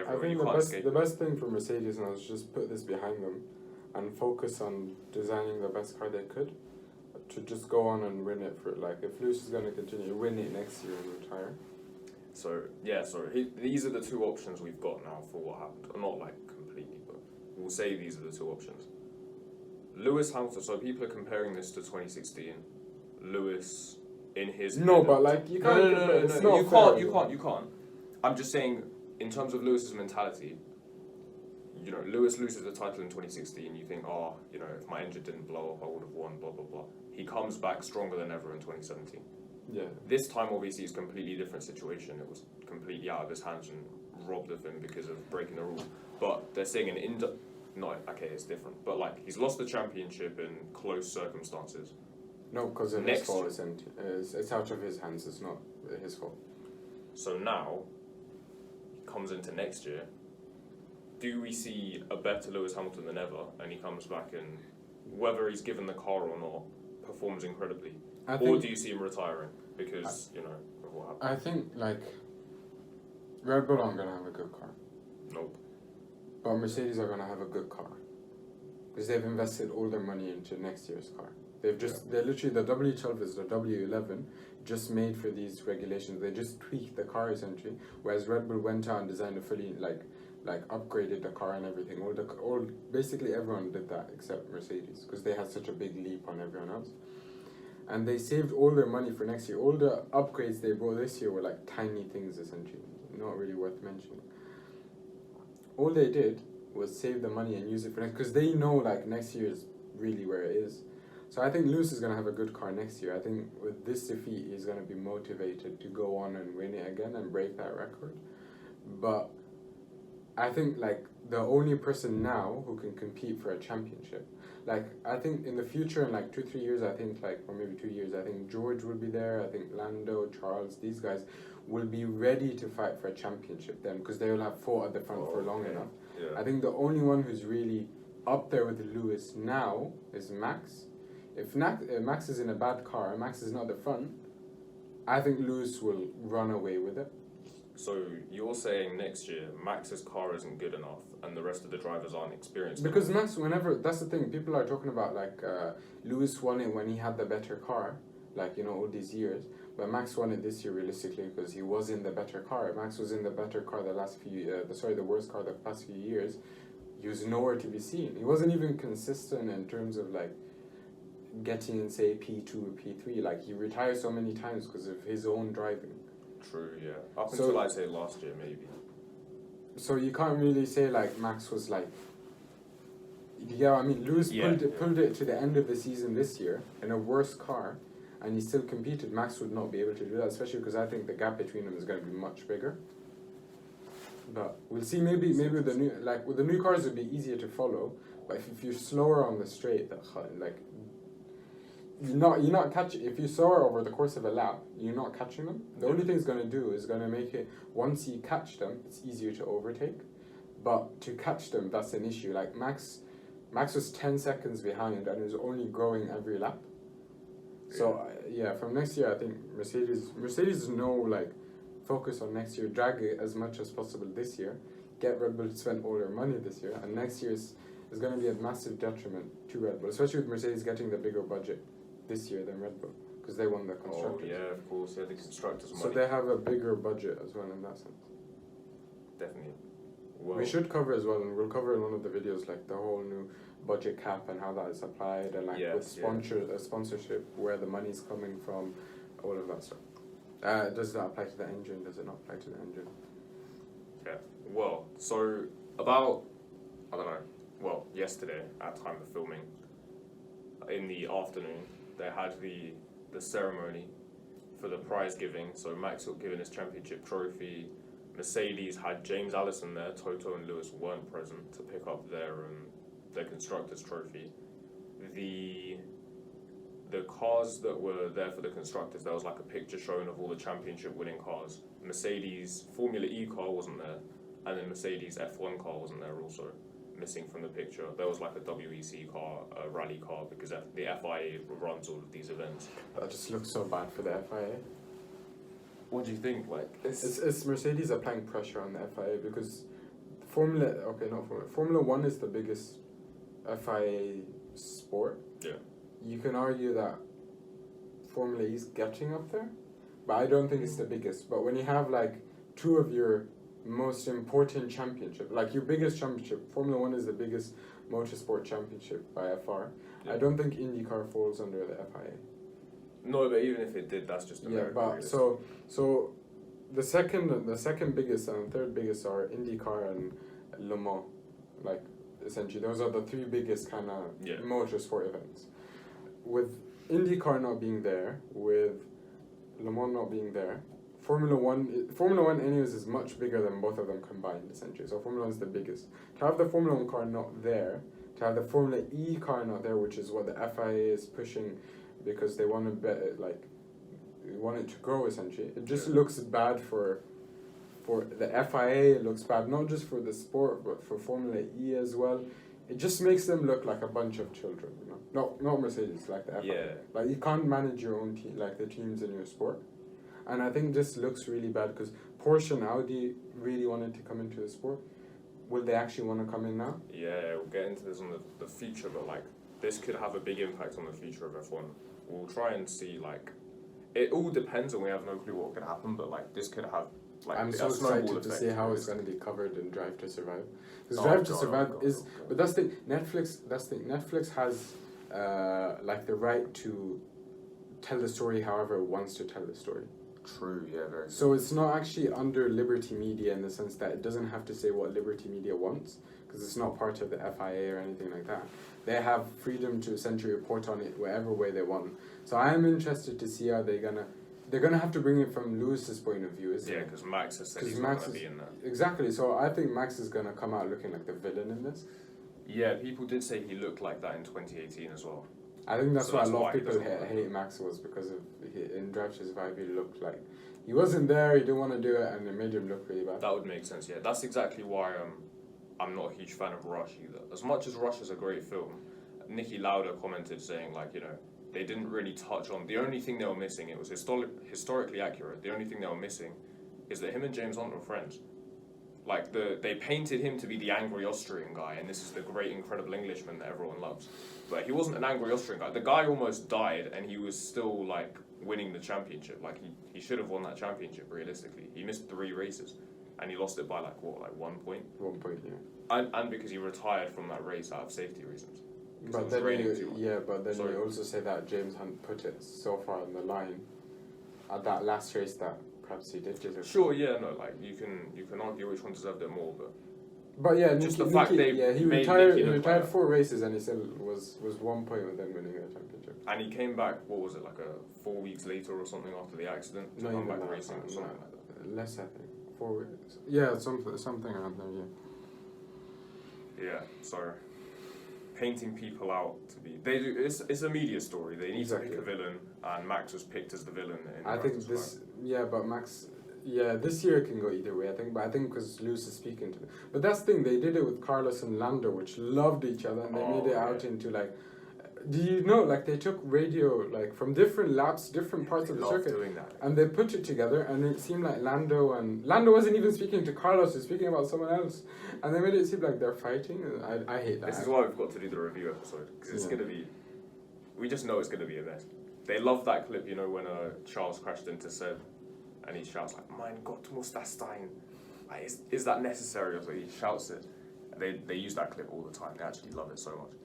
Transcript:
I think the best thing for Mercedes now is just put this behind them and focus on designing the best car they could to just go on and win it for, like, if Lewis is going to continue, win it next year and retire. So, yeah, these are the two options we've got now for what happened. Not like completely, but we'll say these are the two options. Lewis Hamilton, so people are comparing this to 2016. Lewis in his... No, but like, you can't... You can't. I'm just saying, in terms of Lewis's mentality, you know, Lewis loses the title in 2016, you think, oh, you know, if my engine didn't blow up, I would have won, blah, blah, blah. He comes back stronger than ever in 2017. Yeah. This time, obviously, it's a completely different situation. It was completely out of his hands and robbed of him because of breaking the rules. But they're saying it's different. But, like, he's lost the championship in close circumstances. No, because of his fault. It's out of his hands. It's not his fault. So now, he comes into next year. Do we see a better Lewis Hamilton than ever? And he comes back and, whether he's given the car or not, performs incredibly. Or do you see him retiring because, you know, of what happened? I think, like, Red Bull aren't going to have a good car. Nope. But Mercedes are going to have a good car. Because they've invested all their money into next year's car. They're literally, the W12 is the W11, just made for these regulations. They just tweaked the car essentially, whereas Red Bull went out and designed a fully, like upgraded the car and everything. Basically everyone did that except Mercedes, because they had such a big leap on everyone else. And they saved all their money for next year. All the upgrades they brought this year were like tiny things essentially, not really worth mentioning. All they did was save the money and use it for next, because they know like next year is really where it is. So I think Lewis is going to have a good car next year. I think with this defeat, he's going to be motivated to go on and win it again and break that record. But I think like the only person now who can compete for a championship, like I think in the future in like 2-3 years, I think like, or maybe 2 years, I think George will be there. I think Lando, Charles, these guys will be ready to fight for a championship then, because they will have fought at the front for long enough. Yeah. I think the only one who's really up there with Lewis now is Max. If Max is in a bad car, Max is not at the front, I think Lewis will run away with it. So you're saying next year Max's car isn't good enough and the rest of the drivers aren't experienced enough? Because Max, that's the thing, people are talking about like Lewis won it when he had the better car, like, you know, all these years. But Max won it this year realistically because he was in the better car. Max was in the better car the worst car the past few years. He was nowhere to be seen. He wasn't even consistent in terms of like getting in, say, P2 or P3. Like, he retired so many times because of his own driving. True, yeah. Up until I'd say last year, maybe. So you can't really say like Max was like, you get what I mean? Lewis pulled it to the end of the season this year in a worse car, and he still competed. Max would not be able to do that, especially because I think the gap between them is going to be much bigger. But we'll see. Maybe with the new cars it'll be easier to follow. But if you're slower on the straight, like you're not catching. If you slower over the course of a lap, you're not catching them. The only thing it's going to do is going to make it, once you catch them, it's easier to overtake. But to catch them, that's an issue. Like Max was 10 seconds behind and it was only growing every lap. So from next year, I think Mercedes know, like, focus on next year, drag it as much as possible this year, get Red Bull to spend all their money this year, and next year is going to be a massive detriment to Red Bull, especially with Mercedes getting the bigger budget this year than Red Bull, because they won the constructors. Oh yeah, of course, the constructors' money. So they have a bigger budget as well in that sense. Definitely. Well, we should cover as well, and we'll cover in one of the videos, like the whole new budget cap and how that is applied, and like with sponsorship, where the money's coming from, all of that stuff. Does that apply to the engine? Does it not apply to the engine? Yeah. Well, so about, I don't know, well, yesterday at time of filming, in the afternoon, they had the ceremony for the prize giving. So Max got given his championship trophy. Mercedes had James Allison there. Toto and Lewis weren't present to pick up their constructors trophy. The cars that were there for the constructors, there was like a picture showing of all the championship winning cars. Mercedes Formula E car wasn't there, and then Mercedes F1 car wasn't there also, missing from the picture. There was like a WEC car, a rally car, because the FIA runs all of these events. That just looks so bad for the FIA. What do you think? Like, it's Mercedes applying pressure on the FIA, because Formula One is the biggest FIA sport. Yeah. You can argue that Formula E is getting up there, but I don't think it's the biggest. But when you have like two of your most important championship, like your biggest championship, Formula One is the biggest motorsport championship by far. Yeah. I don't think IndyCar falls under the FIA. No, but even if it did, that's just America. Yeah, but so the second biggest and third biggest are IndyCar and Le Mans, like essentially those are the three biggest kind of motorsport events. With IndyCar not being there, with Le Mans not being there, Formula One anyways is much bigger than both of them combined essentially. So Formula One is the biggest. To have the Formula One car not there, to have the Formula E car not there, which is what the FIA is pushing, because they want it to grow essentially. It just looks bad for the FIA. It looks bad not just for the sport but for Formula E as well. It just makes them look like a bunch of children, you know. Not Mercedes, like the FIA. Yeah. Like you can't manage your own team, like the teams in your sport. And I think this looks really bad because Porsche and Audi really wanted to come into the sport. Will they actually want to come in now? Yeah, we'll get into this on the future, but like this could have a big impact on the future of F1. We'll try and see, like, it all depends, and we have no clue what could happen, but like this could have like I'm so excited to see how it's going to be covered in Drive to Survive. Because Drive to Survive is, but that's the Netflix has like the right to tell the story however it wants to tell the story. True, yeah, very. So it's not actually under Liberty Media in the sense that it doesn't have to say what Liberty Media wants, because it's not part of the FIA or anything like that. They have freedom to essentially report on it whatever way they want. So I am interested to see how they're gonna have to bring it from Lewis's point of view, isn't it? Yeah, because Max has said he's not going to be in that. Exactly. So I think Max is gonna come out looking like the villain in this. Yeah, people did say he looked like that in 2018 as well. I think that's why a lot of people hate Max was because of in Drive to Survive he looked like he wasn't there, he didn't want to do it, and it made him look really bad. That would make sense, yeah. That's exactly why I'm not a huge fan of Rush either. As much as Rush is a great film, Niki Lauda commented saying, like, you know, they didn't really touch on, the only thing they were missing, it was historically accurate, the only thing they were missing is that him and James Hunt were friends. Like, they painted him to be the angry Austrian guy, and this is the great, incredible Englishman that everyone loves. But he wasn't an angry Austrian guy. The guy almost died, and he was still, like, winning the championship. Like, he should have won that championship, realistically. He missed 3 races, and he lost it by, like, what, like 1 point? 1 point, yeah. And because he retired from that race out of safety reasons. But then you also say that James Hunt put it so far on the line at that last race that perhaps he did deserve. Sure, yeah, no, like you can argue which one deserved it more, but yeah, just Niki, the fact he retired 4 races and he still was 1 point with them winning the championship. And he came back. What was it, like 4 weeks later or something after the accident to come back racing or something like that? Less, I think. 4 weeks. Yeah, something around there. Yeah. Yeah. So painting people out to be it's a media story. They need to pick a villain, and Max was picked as the villain. I think this. Yeah, but Max. Yeah, this year it can go either way, I think. But I think because Lewis is speaking to them. But that's the thing, they did it with Carlos and Lando, which loved each other, and they made it out into, like... Do you know, like, they took radio, like, from different laps, different parts of the circuit, doing that. And they put it together, and it seemed like Lando wasn't even speaking to Carlos, he was speaking about someone else. And they made it seem like they're fighting, and I hate that. This is why we've got to do the review episode, because it's going to be... We just know it's going to be a mess. They love that clip, you know, when Charles crashed into Seb. And he shouts like, "Mein Gott, muss das sein?" Like, is that necessary? Or so he shouts it. They use that clip all the time. They actually love it so much.